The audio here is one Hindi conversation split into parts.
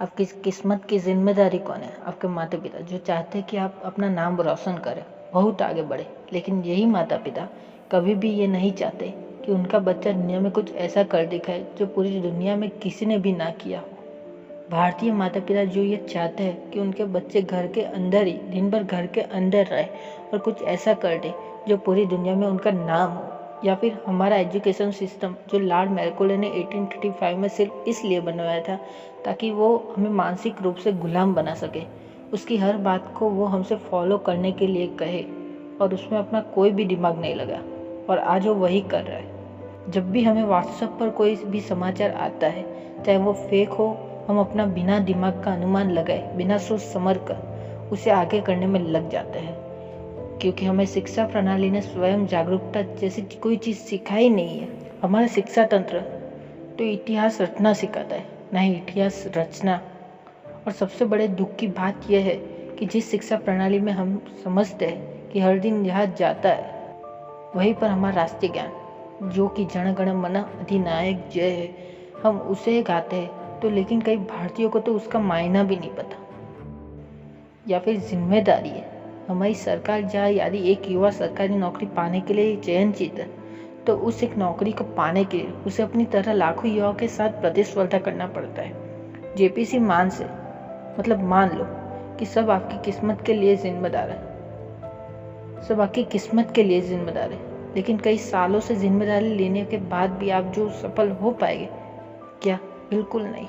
आपकी किस्मत की जिम्मेदारी कौन है? आपके माता पिता, जो चाहते हैं कि आप अपना नाम रोशन करें, बहुत आगे बढ़े। लेकिन यही माता पिता कभी भी ये नहीं चाहते कि उनका बच्चा दुनिया में कुछ ऐसा कर दिखाए जो पूरी दुनिया में किसी ने भी ना किया हो। भारतीय माता पिता जो ये चाहते हैं कि उनके बच्चे घर के अंदर ही दिन भर घर के अंदर रहे और कुछ ऐसा कर दे जो पूरी दुनिया में उनका नाम हो। या फिर हमारा एजुकेशन सिस्टम जो लॉर्ड मैकॉले ने 1835 में सिर्फ इसलिए बनवाया था ताकि वो हमें मानसिक रूप से गुलाम बना सके, उसकी हर बात को वो हमसे फॉलो करने के लिए कहे और उसमें अपना कोई भी दिमाग नहीं लगा, और आज वो वही कर रहा है। जब भी हमें व्हाट्सएप पर कोई भी समाचार आता है, चाहे वो फेक हो, हम अपना बिना दिमाग का अनुमान लगाए, बिना सोच समझ कर उसे आगे करने में लग जाते हैं, क्योंकि हमें शिक्षा प्रणाली ने स्वयं जागरूकता जैसी कोई चीज़ सिखाई नहीं है। हमारा शिक्षा तंत्र तो इतिहास रटना सिखाता है, ना ही इतिहास रचना। और सबसे बड़े दुख की बात यह है कि जिस शिक्षा प्रणाली में हम समझते हैं कि हर दिन जहाँ जाता है वहीं पर हमारा राष्ट्रीय ज्ञान जो कि जन गण मन अधिनायक जय है, हम उसे गाते हैं तो लेकिन कई भारतीयों को तो उसका मायना भी नहीं पता। या फिर जिम्मेदारी है हमारी सरकार, जहाँ यदि एक युवा सरकारी नौकरी पाने के लिए चयनित है तो उस एक नौकरी को पाने के लिए उसे अपनी तरह लाखों युवाओं के साथ प्रतिस्पर्धा करना पड़ता है। जेपीसी मान से मतलब मान लो कि सब आपकी किस्मत के लिए जिम्मेदार है, सब आपकी किस्मत के लिए जिम्मेदार है, लेकिन कई सालों से जिम्मेदारी लेने के बाद भी आप जो सफल हो पाएंगे क्या? बिल्कुल नहीं,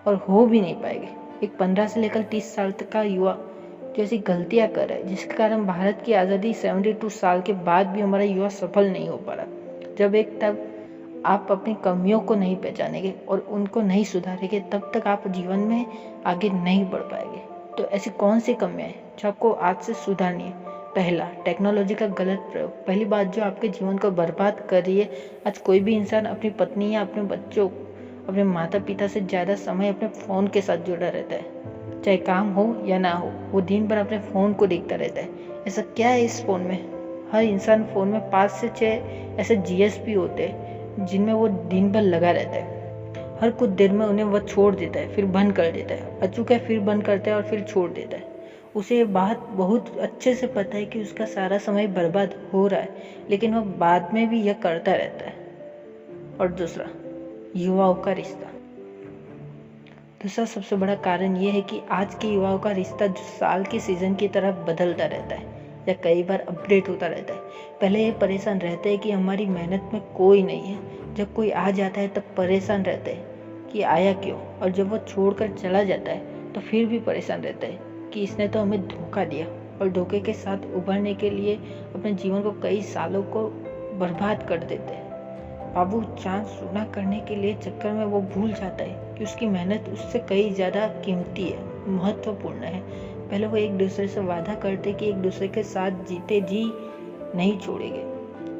और हो भी नहीं पाएंगे। एक 15 से लेकर 30 साल तक का युवा जो ऐसी गलतियां कर रहा है जिसके कारण भारत की आज़ादी 72 साल के बाद भी हमारा युवा सफल नहीं हो पा रहा। जब एक तब आप अपनी कमियों को नहीं पहचानेंगे और उनको नहीं सुधारेंगे, तब तक आप जीवन में आगे नहीं बढ़ पाएंगे। तो ऐसी कौन सी कमियां हैं जो आपको आज से सुधारनी है? पहला, टेक्नोलॉजी का गलत प्रयोग। पहली बात जो आपके जीवन को बर्बाद कर रही है। आज कोई भी इंसान अपनी पत्नी या अपने बच्चों, अपने माता पिता से ज़्यादा समय अपने फ़ोन के साथ जुड़ा रहता है, चाहे काम हो या ना हो, वो दिन भर अपने फ़ोन को देखता रहता है। ऐसा क्या है इस फ़ोन में? हर इंसान फ़ोन में 5 से 6 ऐसे जीएसपी होते हैं जिनमें वो दिन भर लगा रहता है। हर कुछ देर में उन्हें वह छोड़ देता है, फिर बंद कर देता है, अचूका फिर बंद करता है और फिर छोड़ देता है। उसे ये बात बहुत अच्छे से पता है कि उसका सारा समय बर्बाद हो रहा है, लेकिन वह बाद में भी यह करता रहता है। और दूसरा, युवाओं का रिश्ता। दूसरा सबसे बड़ा कारण यह है कि आज के युवाओं का रिश्ता जो साल के सीजन की तरह बदलता रहता है या कई बार अपडेट होता रहता है। पहले ये परेशान रहते हैं कि हमारी मेहनत में कोई नहीं है, जब कोई आ जाता है तब परेशान रहते हैं कि आया क्यों, और जब वो छोड़कर चला जाता है तो फिर भी परेशान रहता है कि इसने तो हमें धोखा दिया, और धोखे के साथ उभरने के लिए अपने जीवन को कई सालों को बर्बाद कर देते हैं। बाबू चांद सोना करने के लिए चक्कर में वो भूल जाता है कि उसकी मेहनत उससे कई ज़्यादा कीमती है, महत्वपूर्ण है। पहले वो एक दूसरे से वादा करते कि एक दूसरे के साथ जीते जी नहीं छोड़ेंगे,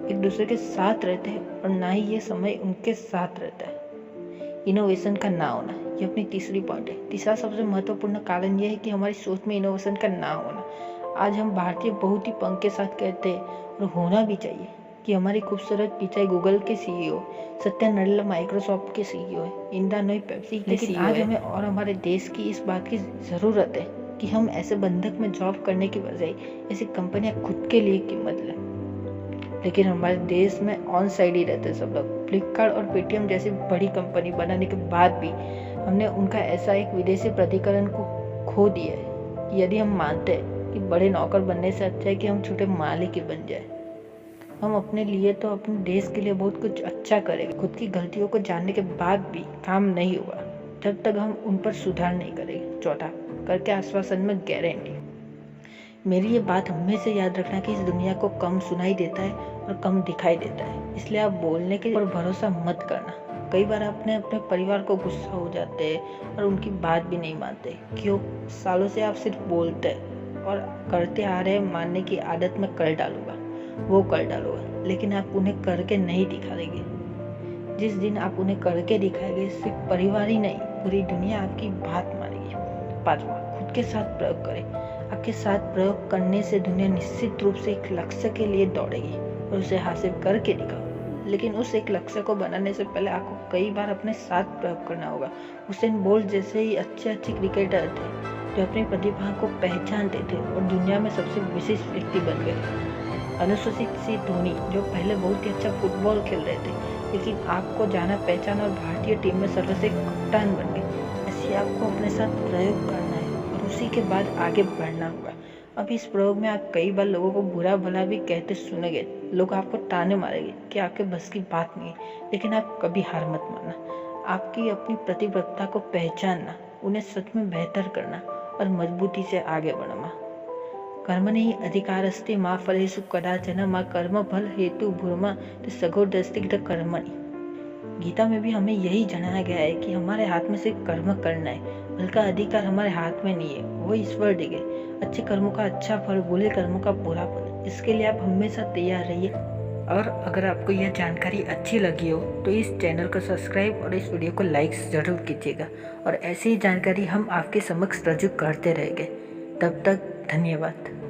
एक दूसरे के साथ रहते हैं और ना ही ये समय उनके साथ रहता है। इनोवेशन का ना होना, ये अपनी तीसरी पॉइंट है। तीसरा सबसे महत्वपूर्ण कारण यह है कि हमारी सोच में इनोवेशन का ना होना। आज हम भारतीय बहुत ही पंख के साथ कहते हैं, और होना भी चाहिए, कि हमारी खूबसूरत पिचाई गूगल के सीईओ, सत्या नडेला माइक्रोसॉफ्ट के सीईओ है, इंदा नोई पेप्सी के सीईओ है। आज हमें और हमारे देश की इस बात की ज़रूरत है कि हम ऐसे बंधक में जॉब करने की बजाय ऐसी कंपनियां खुद के लिए कीमत लें। लेकिन हमारे देश में ऑन साइड ही रहते हैं सब लोग। फ्लिपकार्ट और पेटीएम जैसी बड़ी कंपनी बनाने के बाद भी हमने उनका ऐसा एक विदेशी प्रतिकरण को खो दिया है कि यदि हम मानते हैं कि बड़े नौकर बनने से अच्छा है कि हम छोटे मालिक ही बन जाए। हम अपने लिए तो अपने देश के लिए बहुत कुछ अच्छा करेंगे, खुद की गलतियों को जानने के बाद भी काम नहीं होगा जब तक हम उन पर सुधार नहीं करेंगे। चौथा, करके आश्वासन में गारंटी। मेरी ये बात हमेशा याद रखना कि इस दुनिया को कम सुनाई देता है और कम दिखाई देता है, इसलिए आप बोलने के ऊपर भरोसा मत करना। कई बार अपने परिवार को गुस्सा हो जाते हैं और उनकी बात भी नहीं मानते। क्यों? सालों से आप सिर्फ बोलते और करते आ रहे मानने की आदत में कर डालूंगा, वो कर डालूंगा, लेकिन आप उन्हें करके नहीं दिखा देंगे। जिस दिन आप उन्हें करके दिखाएंगे, सिर्फ परिवार ही नहीं पूरी दुनिया आपकी बात मानेगी। पांचवा, खुद के साथ प्रयोग करें। आपके साथ प्रयोग करने से दुनिया निश्चित रूप से एक लक्ष्य के लिए दौड़ेगी और उसे हासिल करके दिखाओ, लेकिन उस एक लक्ष्य को बनाने से पहले आपको कई बार अपने साथ प्रयोग करना होगा। हुसैन बोल्ट जैसे ही अच्छे क्रिकेटर थे जो अपनी प्रतिभा को पहचानते थे और दुनिया में सबसे विशिष्ट व्यक्ति बन गए। अनुसूचित सी धोनी जो पहले बहुत ही अच्छा फुटबॉल खेल रहे थे लेकिन आपको जाना पहचाना और भारतीय टीम में सर्वश्रेष्ठ कप्तान बन गए। ऐसे आपको अपने साथ प्रयोग करना है और उसी के बाद आगे बढ़ना होगा। अब इस प्रयोग में आप कई बार लोगों को बुरा भला भी कहते सुनेंगे, लोग आपको ताने मारेंगे कि आपके बस की बात नहीं है, लेकिन आप कभी हार मत मानना। आपकी अपनी प्रतिबद्धता को पहचानना, उन्हें सच में बेहतर करना और मजबूती से आगे बढ़ना। कर्मणि अधिकारस्ते मा फलेषु कदाचन मा कर्म फल हेतु भूर्मा सगोदस्ति कर्मणि। गीता में भी हमें यही जनाया गया है कि हमारे हाथ में सिर्फ कर्म करना है, फल का अधिकार हमारे हाथ में नहीं है, वो ईश्वर देंगे। अच्छे कर्मों का अच्छा फल, बुरे कर्मों का बुरा फल। इसके लिए आप हमेशा तैयार रहिए। और अगर आपको यह जानकारी अच्छी लगी हो तो इस चैनल को सब्सक्राइब और इस वीडियो को लाइक ज़रूर कीजिएगा और ऐसी ही जानकारी हम आपके समक्ष रजू करते रहेंगे। तब तक धन्यवाद।